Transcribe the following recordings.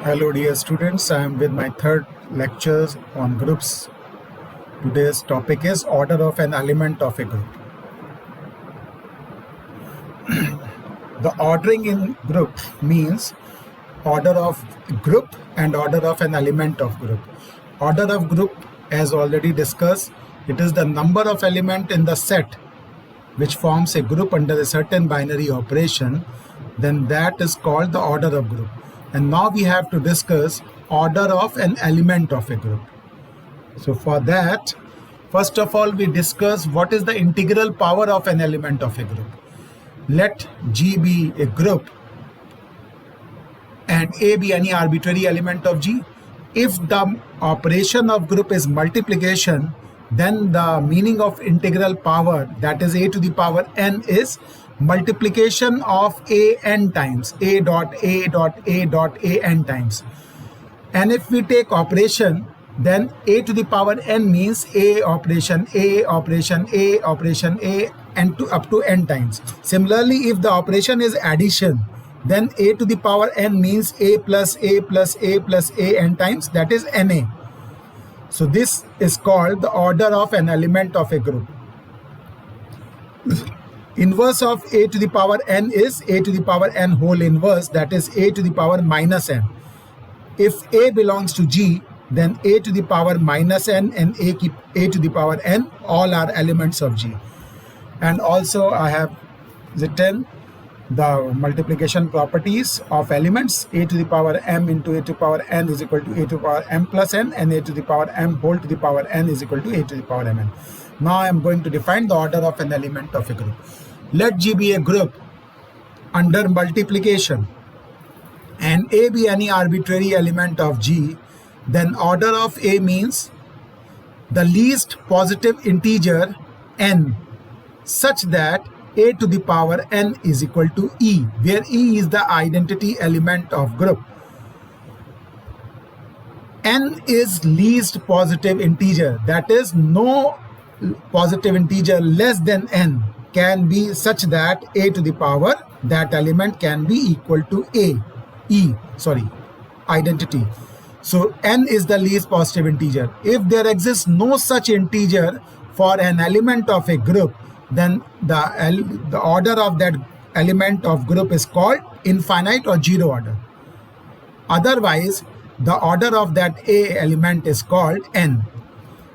Hello dear students, I am with my third lectures on groups. Today's topic is order of an element of a group. The ordering in group means order of group and order of an element of group. Order of group, as already discussed, it is the number of element in the set which forms a group under a certain binary operation, then that is called the order of group. And now we have to discuss order of an element of a group. So for that, first of all, we discuss what is the integral power of an element of a group. Let G be a group and A be any arbitrary element of G. If the operation of group is multiplication, then the meaning of integral power, that is a to the power n, is multiplication of a n times, a dot a dot a dot a n times. And if we take operation, then a to the power n means a operation a operation a operation a and up to n times. Similarly, if the operation is addition, then a to the power n means a plus a plus a plus a n times, that is na. So this is called the order of an element of a group. Inverse of a to the power n is a to the power n whole inverse, that is a to the power minus n. If a belongs to G, then a to the power minus n and a to the power n all are elements of G. And also I have written the multiplication properties of elements. A to the power m into a to the power n is equal to a to the power m plus n, and a to the power m whole to the power n is equal to a to the power mn. Now I am going to define the order of an element of a group. Let G be a group under multiplication and A be any arbitrary element of G, then order of A means the least positive integer n such that a to the power n is equal to e, where e is the identity element of group. N is least positive integer, that is no positive integer less than n can be such that a to the power that element can be equal to identity. So n is the least positive integer. If there exists no such integer for an element of a group, then the order of that element of group is called infinite or zero order. Otherwise, the order of that A element is called n.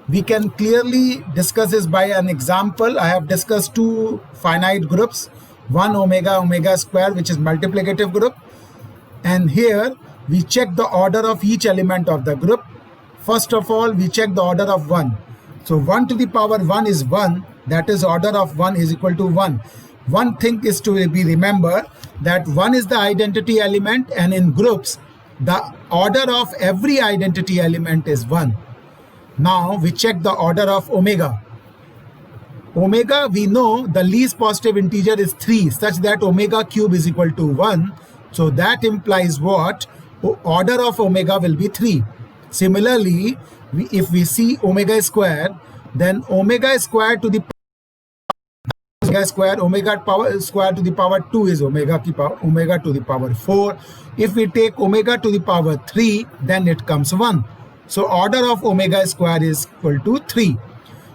We can clearly discuss this by an example. I have discussed two finite groups, one omega square, which is multiplicative group, and here we check the order of each element of the group. First of all, we check the order of 1. So 1 to the power 1 is 1, that is order of 1 is equal to 1. One thing is to be remembered that 1 is the identity element, and in groups the order of every identity element is 1. Now we check the order of omega. Omega, we know the least positive integer is 3, such that omega cube is equal to 1. So that implies what? Order of omega will be 3. Similarly, if we see omega square, then omega square to the omega power square to the power 2 is omega to the power 4. If we take omega to the power 3, then it comes 1. So order of omega square is equal to 3.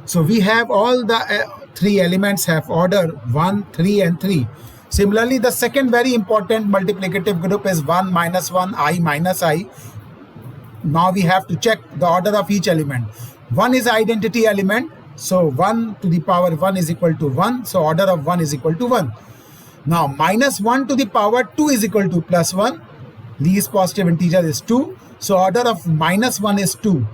So we have all the three elements have order 1, 3 and 3. Similarly, the second very important multiplicative group is 1 minus 1, I minus I. Now we have to check the order of each element. 1 is identity element, so 1 to the power 1 is equal to 1, so order of 1 is equal to 1. Now minus 1 to the power 2 is equal to plus 1, least positive integer is 2, so order of minus 1 is 2.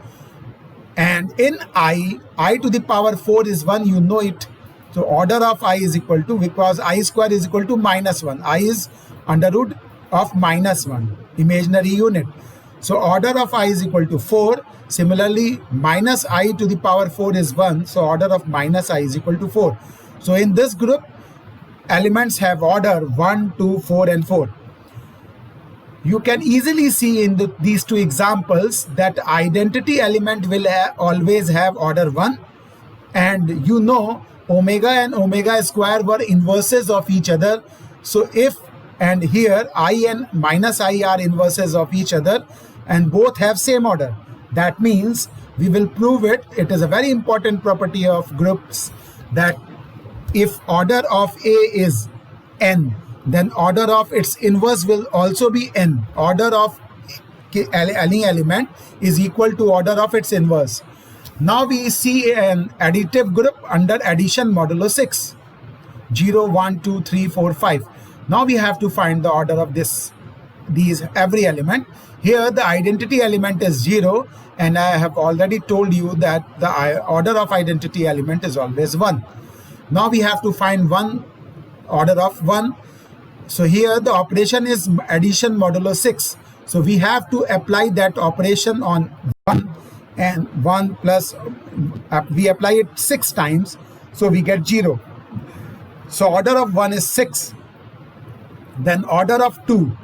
And in I to the power 4 is 1, you know it. So order of I is equal to, because I square is equal to minus 1, I is under root of minus 1, imaginary unit. So order of I is equal to 4. Similarly, minus I to the power 4 is 1, so order of minus I is equal to 4. So in this group, elements have order 1, 2, 4 and 4. You can easily see in these two examples that identity element will always have order 1, and you know omega and omega square were inverses of each other. So if and here I and minus I are inverses of each other and both have same order. That means we will prove it. It is a very important property of groups that if order of A is n, then order of its inverse will also be n. Order of any element is equal to order of its inverse. Now we see an additive group under addition modulo 6. 0, 1, 2, 3, 4, 5. Now we have to find the order of these every element. Here the identity element is 0, and I have already told you that the order of identity element is always 1. Now we have to find one order of 1. So here the operation is addition modulo 6. So we have to apply that operation on 1, and 1 plus, we apply it 6 times, so we get 0. So order of 1 is 6. Then order of 2,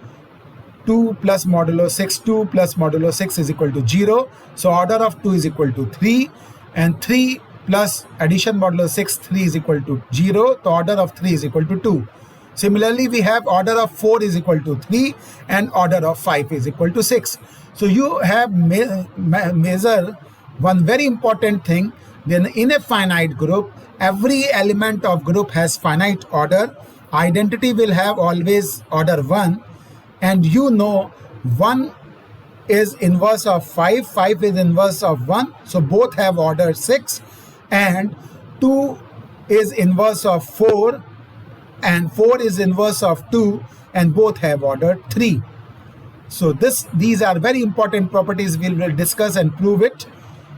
2 plus modulo 6, 2 plus modulo 6 is equal to 0. So order of 2 is equal to 3, and 3 plus addition modulo 6, 3 is equal to 0. The order of 3 is equal to 2. Similarly, we have order of 4 is equal to 3 and order of 5 is equal to 6. So you have measure one very important thing. Then in a finite group, every element of group has finite order. Identity will have always order 1, and you know 1 is inverse of 5, 5 is inverse of 1, so both have order 6, and 2 is inverse of 4 and 4 is inverse of 2, and both have order 3. So these are very important properties. We will discuss and prove it.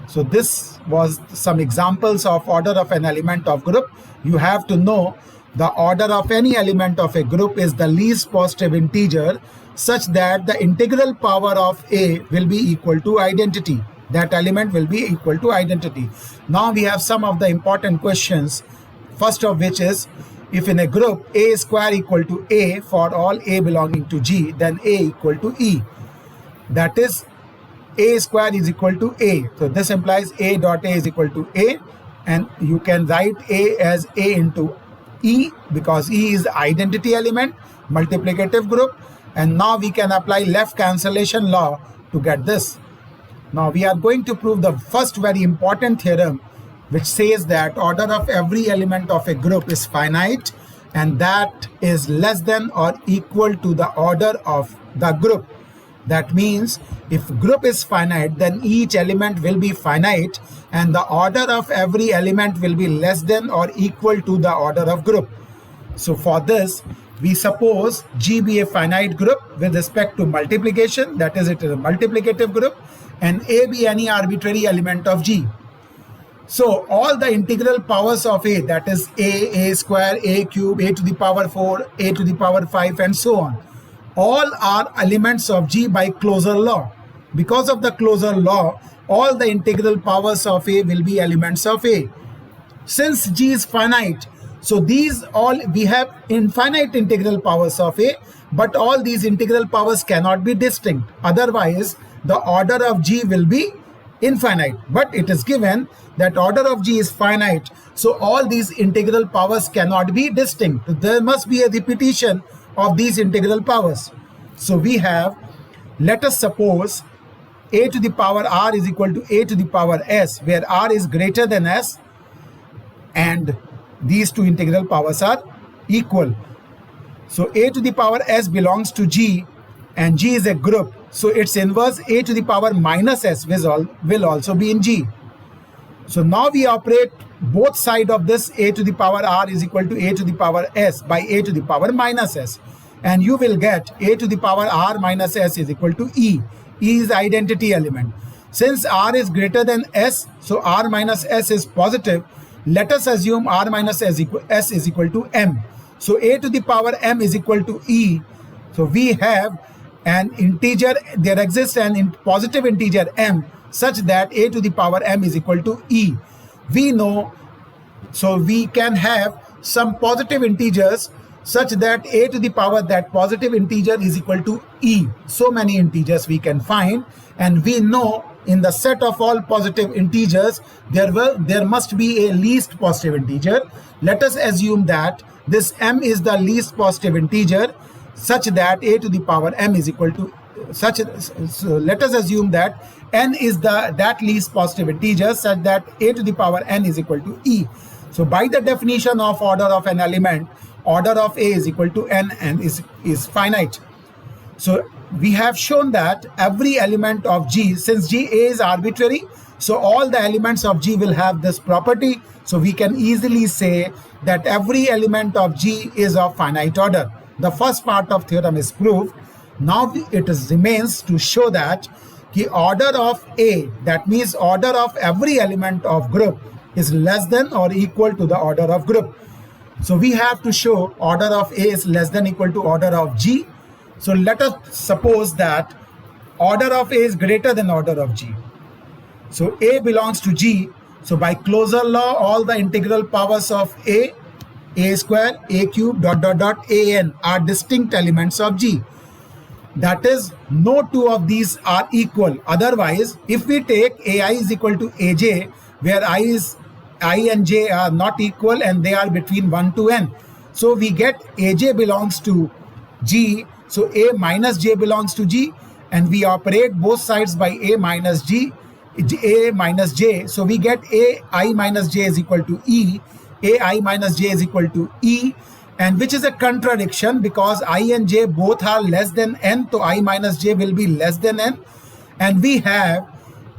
So this was some examples of order of an element of group. You have to know the order of any element of a group is the least positive integer such that the integral power of A will be equal to identity. That element will be equal to identity. Now we have some of the important questions. First of which is, if in a group A square equal to A for all A belonging to G, then A equal to E. That is, A square is equal to A. So this implies A dot A is equal to A, and you can write A as A into E because E is the identity element, multiplicative group, and now we can apply left cancellation law to get this. Now we are going to prove the first very important theorem, which says that order of every element of a group is finite, and that is less than or equal to the order of the group. That means if group is finite, then each element will be finite, and the order of every element will be less than or equal to the order of group. So for this, we suppose G be a finite group with respect to multiplication, that is, it is a multiplicative group, and A be any arbitrary element of G. So all the integral powers of A, that is A square, A cube, A to the power 4, A to the power 5, and so on, all are elements of G by closure law. Because of the closure law, all the integral powers of A will be elements of A. Since G is finite, so these all, we have infinite integral powers of A, but all these integral powers cannot be distinct. Otherwise, the order of G will be infinite. But it is given that order of G is finite, so all these integral powers cannot be distinct. There must be a repetition of these integral powers. So we have, let us suppose A to the power R is equal to A to the power S, where R is greater than S, and these two integral powers are equal. So A to the power S belongs to G, and G is a group, so its inverse A to the power minus S will also be in G. So now we operate both sides of this A to the power R is equal to A to the power S by A to the power minus S, and you will get A to the power R minus S is equal to E. E is identity element. Since R is greater than S, so R minus S is positive. Let us assume R minus S is equal to M. So A to the power M is equal to E. So we have an integer, there exists an positive integer M such that A to the power M is equal to E. We know, so we can have some positive integers such that A to the power that positive integer is equal to E. So many integers we can find, and we know in the set of all positive integers, there must be a least positive integer. Let us assume that this M is the least positive integer. such that a to the power m is equal to such. So let us assume that n is that least positive integer such that a to the power n is equal to e. So by the definition of order of an element, order of a is equal to n and is finite. So we have shown that every element of G, since G A is arbitrary, so all the elements of G will have this property. So we can easily say that every element of G is of finite order. The first part of theorem is proved. Now remains to show that the order of A, that means order of every element of group, is less than or equal to the order of group. So we have to show order of A is less than equal to order of G. So let us suppose that order of A is greater than order of G. So A belongs to G. So by closure law, all the integral powers of A square, A cube, an are distinct elements of G. That is, no two of these are equal. Otherwise, if we take AI is equal to AJ, where I and J are not equal and they are between 1 to n. So we get AJ belongs to G. So A minus J belongs to G, and we operate both sides by A minus G, A minus J. So we get AI minus J is equal to E, AI minus J is equal to E, and which is a contradiction because I and J both are less than n, so I minus J will be less than n, and we have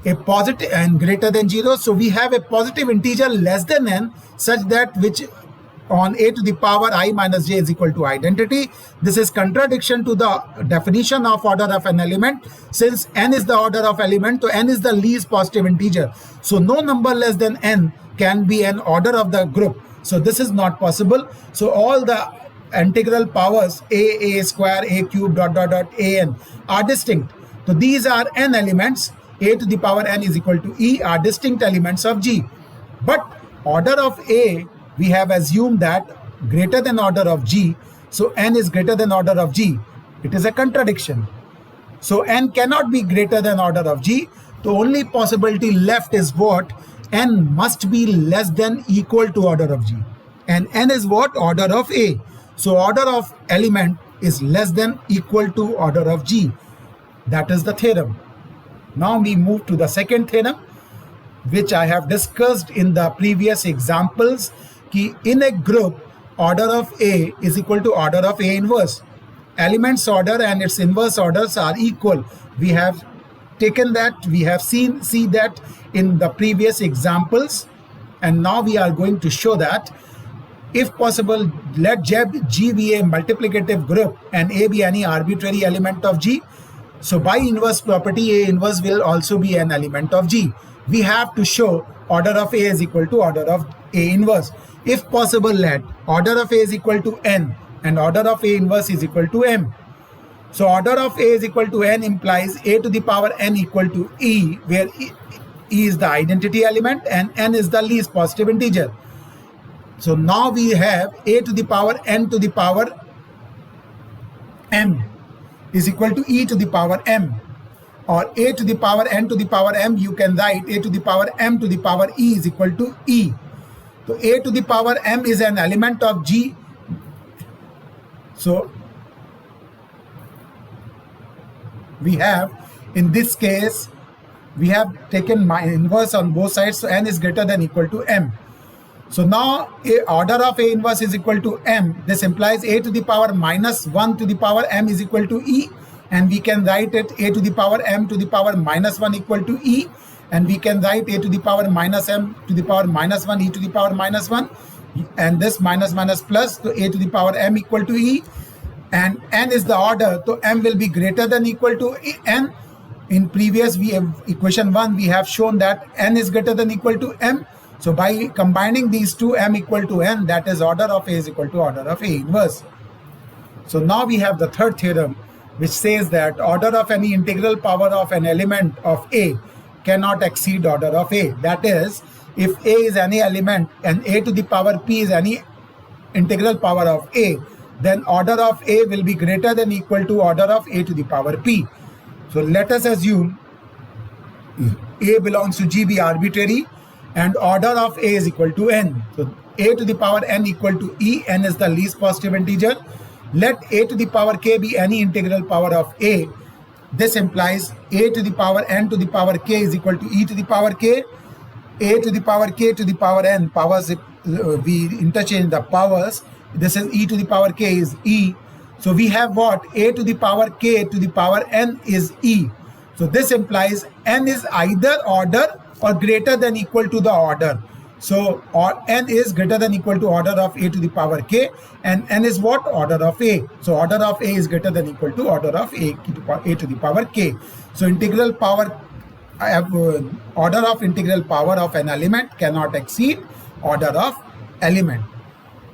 a positive and greater than 0. So we have a positive integer less than n such that which on a to the power I minus j is equal to identity. This is contradiction to the definition of order of an element. Since n is the order of element, so n is the least positive integer. So no number less than n can be an order of the group. So this is not possible. So all the integral powers a square, a cube, an are distinct. So these are n elements. A to the power n is equal to e are distinct elements of G. But order of A, we have assumed that greater than order of G. So n is greater than order of G. It is a contradiction. So n cannot be greater than order of G. The only possibility left is what? N must be less than equal to order of G. And n is what? Order of A. So order of element is less than equal to order of G. That is the theorem. Now we move to the second theorem, which I have discussed in the previous examples. Ki in a group, order of A is equal to order of A inverse. Elements order and its inverse orders are equal. We have taken that, we have see that in the previous examples, and now we are going to show that if possible, let G be a multiplicative group and A be any arbitrary element of G. So by inverse property, A inverse will also be an element of G. We have to show order of A is equal to order of A inverse. If possible, let order of A is equal to n and order of A inverse is equal to m. So order of A is equal to n implies A to the power n equal to E, where E is the identity element and n is the least positive integer. So now we have A to the power n to the power m is equal to e to the power m, or a to the power n to the power m, you can write a to the power m to the power e is equal to e. So a to the power m is an element of G. So we have, in this case, we have taken my inverse on both sides, so n is greater than equal to m. So now order of A inverse is equal to m. This implies A to the power minus 1 to the power m is equal to e, and we can write it A to the power m to the power minus 1 equal to e, and we can write A to the power minus m to the power minus 1 e to the power minus 1, and this minus minus plus, so A to the power m equal to e, and n is the order, so m will be greater than equal to n. In previous equation 1, we have shown that n is greater than equal to m. So by combining these two, m equal to n, that is order of A is equal to order of A inverse. So now we have the third theorem, which says that order of any integral power of an element of A cannot exceed order of A. That is, if A is any element and A to the power P is any integral power of A, then order of A will be greater than equal to order of A to the power P. So let us assume A belongs to G be arbitrary, and order of A is equal to n. So A to the power n equal to e, n is the least positive integer, Let a to the power k be any integral power of a. This implies a to the power n to the power k is equal to e to the power k. A to the power k to the power n, powers, we interchange the powers. This is e to the power k is e. So we have what? A to the power k to the power n is e. So this implies n is either order or greater than equal to the order. So n is greater than equal to order of a to the power k, and n is what? Order of a. So order of a is greater than equal to order of a to the power k. So integral power, order of integral power of an element cannot exceed order of element.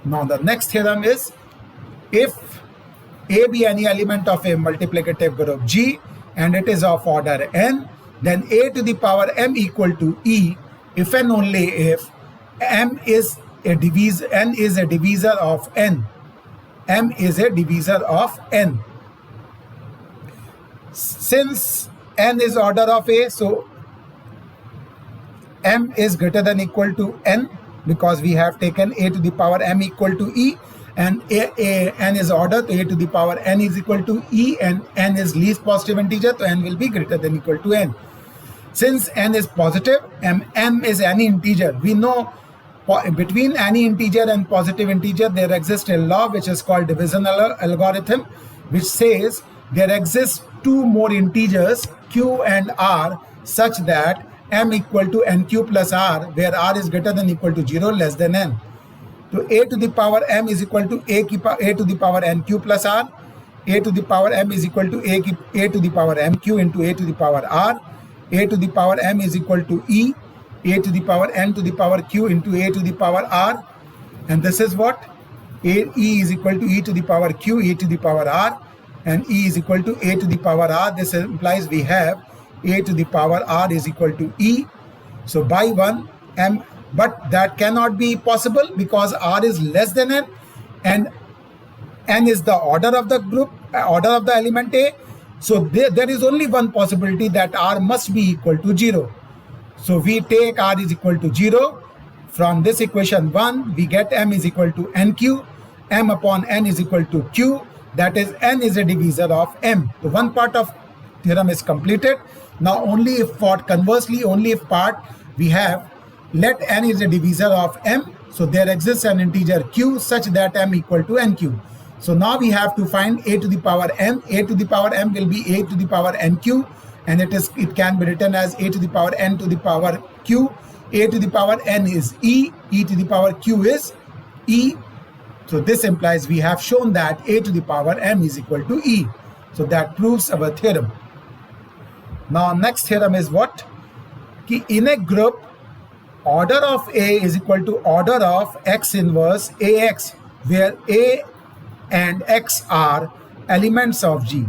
Now the next theorem is, if a be any element of a multiplicative group G and it is of order n, then a to the power m equal to e if and only if m is a divisor, n is a divisor of n. M is a divisor of n. Since n is order of a, so m is greater than equal to n, because we have taken a to the power m equal to e, and n is order, so a to the power n is equal to e, and n is least positive integer, so n will be greater than equal to n. Since n is positive, m is any integer. We know between any integer and positive integer there exists a law which is called division algorithm, which says there exists two more integers q and r such that m equal to nq plus r, where r is greater than equal to 0 less than n. So a to the power m is equal to a to the power nq plus r. A to the power m is equal to a to the power mq into a to the power r. A to the power m is equal to e, a to the power n to the power q into a to the power r. And this is what? E is equal to e to the power q, e to the power r, and e is equal to a to the power r. This implies we have a to the power r is equal to e. So by 1 m, but that cannot be possible because r is less than n, and n is the order of the group, order of the element a. So there is only one possibility, that r must be equal to 0. So we take r is equal to 0. From this equation 1, we get m is equal to nq. M upon n is equal to q. That is, n is a divisor of m. So one part of theorem is completed. Now only if part, conversely, only if part we have, let n is a divisor of m. So there exists an integer q such that m equal to nq. So now we have to find a to the power m. A to the power m will be a to the power nq, and it can be written as a to the power n to the power q. A to the power n is e, e to the power q is e. So this implies we have shown that a to the power m is equal to e. So that proves our theorem. Now next theorem is what? In a group, order of a is equal to order of x inverse ax, where a and x are elements of G,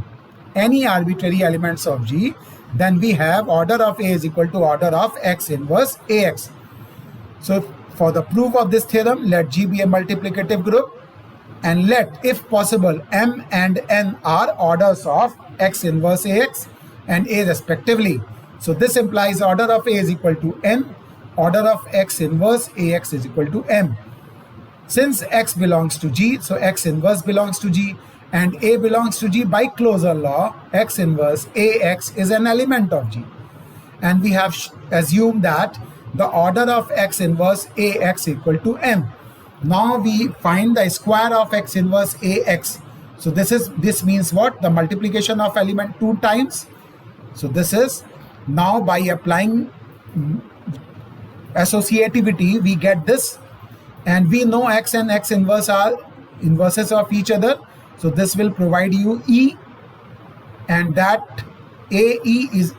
any arbitrary elements of G, then we have order of a is equal to order of x inverse ax. So for the proof of this theorem, let G be a multiplicative group, and let, if possible, m and n are orders of x inverse ax and a respectively. So this implies order of a is equal to n, order of x inverse ax is equal to m. Since x belongs to G, so x inverse belongs to G, and a belongs to G, by closure law, x inverse ax is an element of G. And we have assumed that the order of x inverse ax equal to m. Now we find the square of x inverse ax. So this means what? The multiplication of element 2 times. So this is, now by applying associativity, we get this. And we know x and x inverse are inverses of each other. So this will provide you E, and that AE is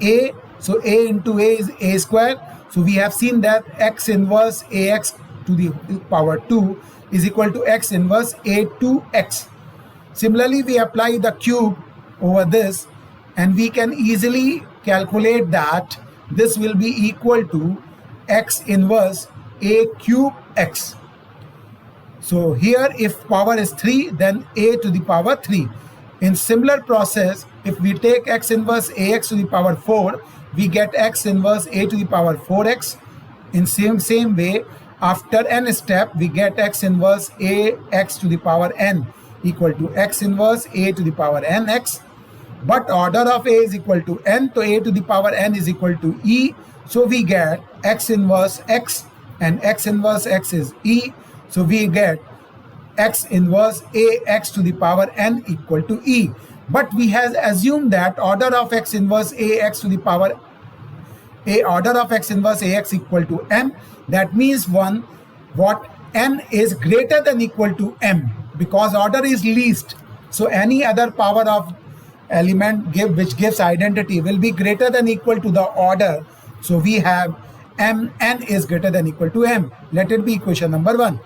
A. So A into A is A square. So we have seen that x inverse AX to the power 2 is equal to x inverse A2x. Similarly, we apply the cube over this, and we can easily calculate that this will be equal to x inverse a cube x. So here, if power is 3, then a to the power 3. In similar process, if we take x inverse ax to the power 4, we get x inverse a to the power 4x. In same way, after n step, we get x inverse ax to the power n. equal to x inverse a to the power nx. But order of a is equal to n, so a to the power n is equal to e. So we get x inverse x, and x inverse x is e. So we get x inverse a x to the power n equal to e. But we have assumed that order of x inverse a x to the power a order of x inverse ax equal to m. That means what n is greater than equal to m, because order is least. So any other power of element which gives identity will be greater than equal to the order. So we have n is greater than equal to m. Let it be equation number 1.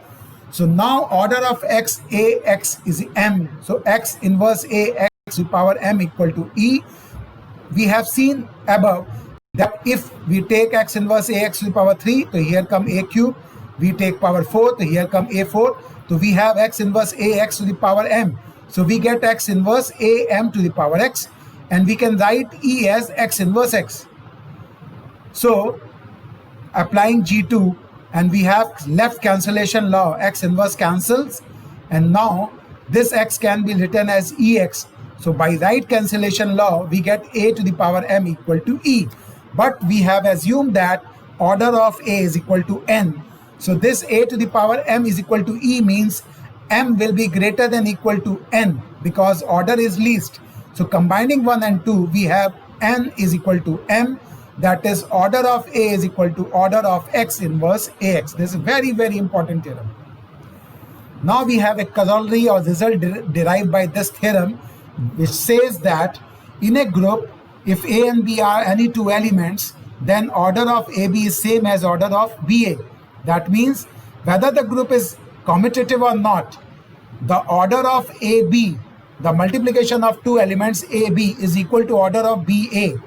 So now order of x ax is m. So x inverse ax to the power m equal to e. We have seen above that if we take x inverse ax to the power 3, so here come a cube. We take power 4, so here come a4. So we have x inverse ax to the power m. So we get x inverse am to the power x, and we can write e as x inverse x. So applying G2, and we have left cancellation law, x inverse cancels, and now this x can be written as ex. So by right cancellation law, we get a to the power m equal to e. But we have assumed that order of a is equal to n. So this a to the power m is equal to e means m will be greater than equal to n, because order is least. So combining 1 and 2, we have n is equal to m. That is order of a is equal to order of x inverse ax. This is a very, very important theorem. Now we have a corollary or result derived by this theorem, which says that in a group, if a and b are any two elements, then order of AB is same as order of BA. That means whether the group is commutative or not, the order of AB, the multiplication of two elements AB is equal to order of BA.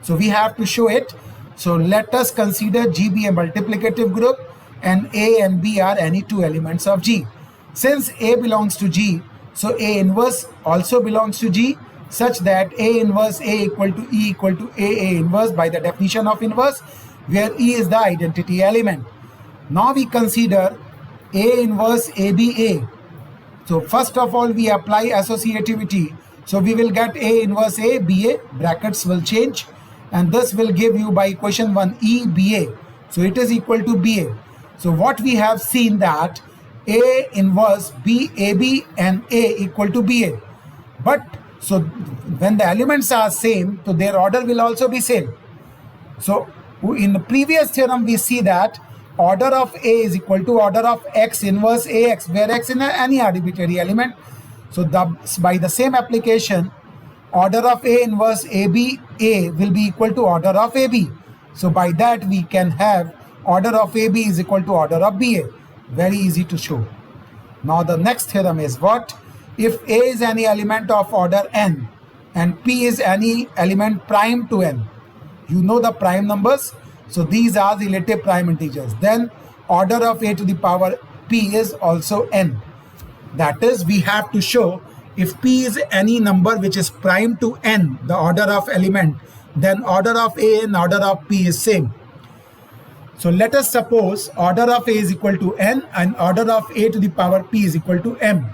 So we have to show it. So let us consider G be a multiplicative group and A and B are any two elements of G. Since A belongs to G, so A inverse also belongs to G, such that A inverse A equal to E equal to A inverse by the definition of inverse, where E is the identity element. Now we consider A inverse ABA. So first of all, we apply associativity. So we will get A inverse A, BA, brackets will change, and this will give you by equation 1 E, BA. So it is equal to BA. So what we have seen that A inverse B, AB and A equal to BA. But so when the elements are same, so their order will also be same. So in the previous theorem, we see that order of A is equal to order of x inverse AX, where x is any arbitrary element. So by the same application, order of A inverse AB A will be equal to order of AB. So by that we can have order of AB is equal to order of BA. Very easy to show. Now the next theorem is what? If A is any element of order n and P is any element prime to n, you know the prime numbers. So these are relative prime integers. Then order of A to the power P is also n. That is, we have to show if P is any number which is prime to n, the order of element, then order of A and order of P is same. So let us suppose order of A is equal to n and order of A to the power P is equal to m.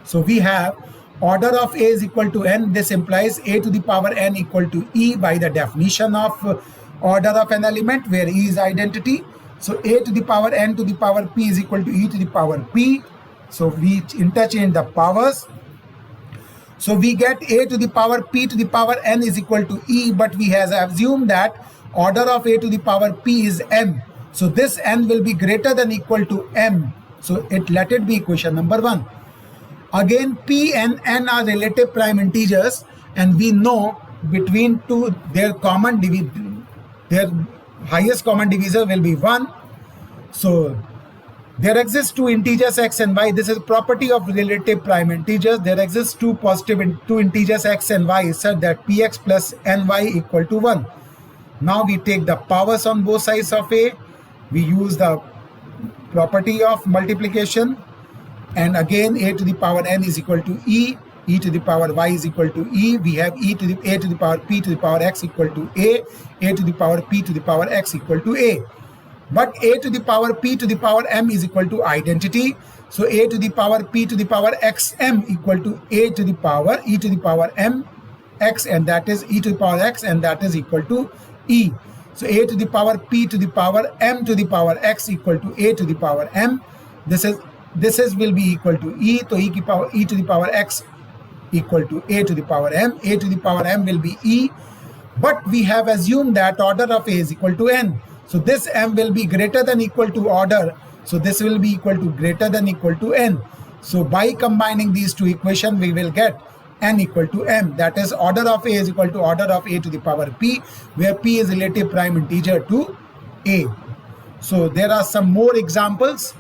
So we have order of A is equal to n. This implies A to the power n equal to E by the definition of order of an element, where E is identity. So A to the power n to the power P is equal to E to the power P. So we interchange the powers. So we get A to the power P to the power n is equal to E, but we have assumed that order of A to the power P is m. So this n will be greater than equal to m. So let it be equation number 1. Again, P and n are relative prime integers, and we know between two their highest common divisor will be 1. So there exists two integers x and y. This is a property of relative prime integers. There exists two integers x and y such that px plus ny equal to 1. Now we take the powers on both sides of A. We use the property of multiplication, and again A to the power n is equal to E, E to the power y is equal to E. We have A to the power P to the power x equal to A to the power P to the power x equal to A. But a to the power p to the power m is equal to identity. So a to the power p to the power xm equal to a to the power e to the power m x, and that is e to the power x, and that is equal to e. So a to the power p to the power m to the power x equal to a to the power m. This is will be equal to e. So e to the power x equal to a to the power m. A to the power m will be e. But we have assumed that order of a is equal to n. So this m will be greater than equal to order. So this will be equal to greater than equal to n. So by combining these two equations, we will get n equal to m. That is, order of a is equal to order of a to the power p, where p is relative prime integer to a. So there are some more examples.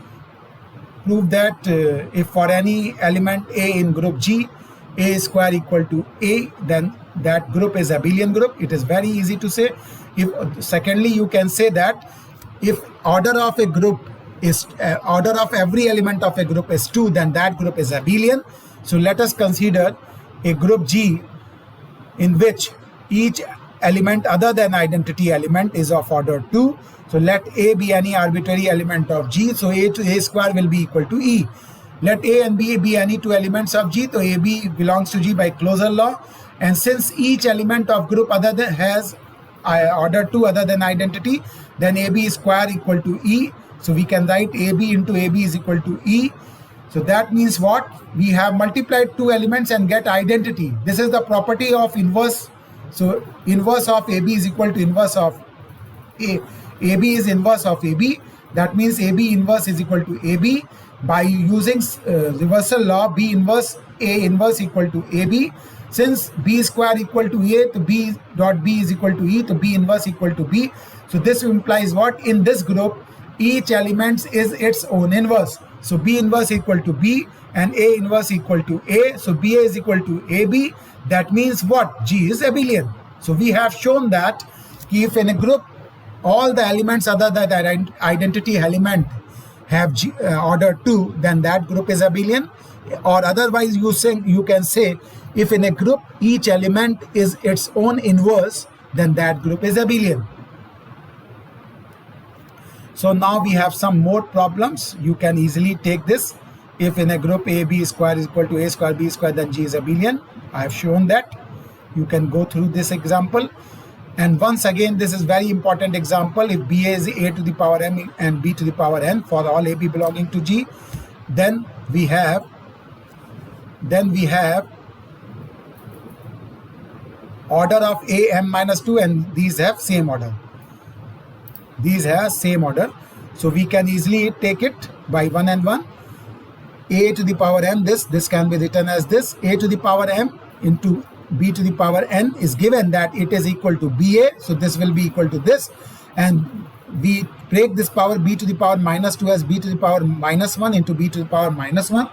Prove that if for any element a in group G, a square equal to a, then that group is abelian group. It is very easy to say. Secondly, you can say that if order of a group is order of every element of a group is 2, then that group is abelian. So let us consider a group G in which each element other than identity element is of order 2. So let A be any arbitrary element of G. So a to a square will be equal to E. Let A and B be any two elements of G. So AB belongs to G by closure law. And since each element of group other than has order 2 other than identity, then AB square equal to E. So we can write AB into AB is equal to E. So that means what? We have multiplied two elements and get identity. This is the property of inverse. So inverse of AB is equal to inverse of A. AB is inverse of AB. That means AB inverse is equal to AB. By using reversal law, B inverse A inverse equal to AB. Since B square equal to A, to B dot B is equal to E, to B inverse equal to B. So this implies what? In this group, each element is its own inverse. So B inverse equal to B and A inverse equal to A. So BA is equal to AB. That means what? G is abelian. So we have shown that if in a group all the elements other than the identity element have order 2, then that group is abelian. Or otherwise you can say if in a group each element is its own inverse, then that group is abelian. So now we have some more problems. You can easily take this. If in a group AB square is equal to A square B square, then G is abelian. I have shown that. You can go through this example. And once again, this is very important example. If BA is A to the power m and B to the power n for all AB belonging to G, then we have order of A m minus 2, and these have same order. These have same order. So we can easily take it by 1 and 1. A to the power m, this can be written as this. A to the power m into B to the power n is given that it is equal to BA. So this will be equal to this. And we break this power B to the power minus 2 as B to the power minus 1 into B to the power minus 1.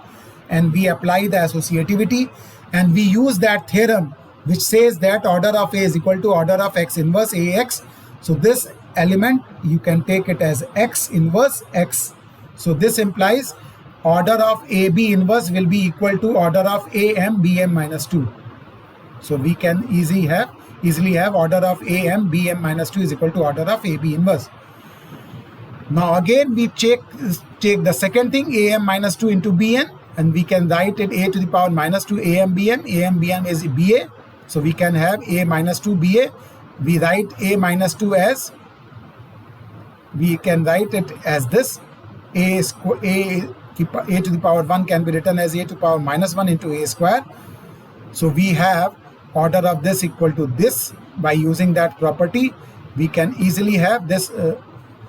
And we apply the associativity. And we use that theorem which says that order of A is equal to order of X inverse AX. So this element, you can take it as X inverse X. So this implies order of AB inverse will be equal to order of AM BM minus 2. So we can easily have order of AM BM minus 2 is equal to order of AB inverse. Now again we take the second thing, AM minus 2 into BN, and we can write it A to the power minus 2 AM BM. AM BM is BA. So we can have A minus 2 BA. We write A minus 2 as, we can write it as this. A to the power 1 can be written as A to the power minus 1 into A square. So we have order of this equal to this. By using that property, we can easily have this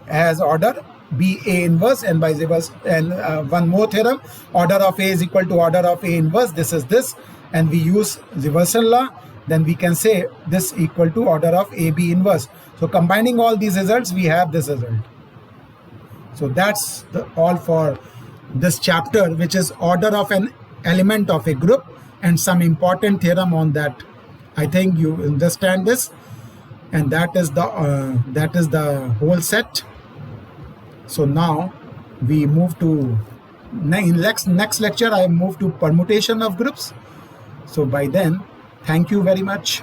as order BA inverse, and by reverse, and one more theorem, order of A is equal to order of A inverse. This is this, and we use reversal law. Then we can say this equal to order of AB inverse. So combining all these results, we have this result. So that's all for this chapter, which is order of an element of a group and some important theorem on that. I think you understand this, and that is the whole set. So now we move to next lecture. I move to permutation of groups. So by then, thank you very much.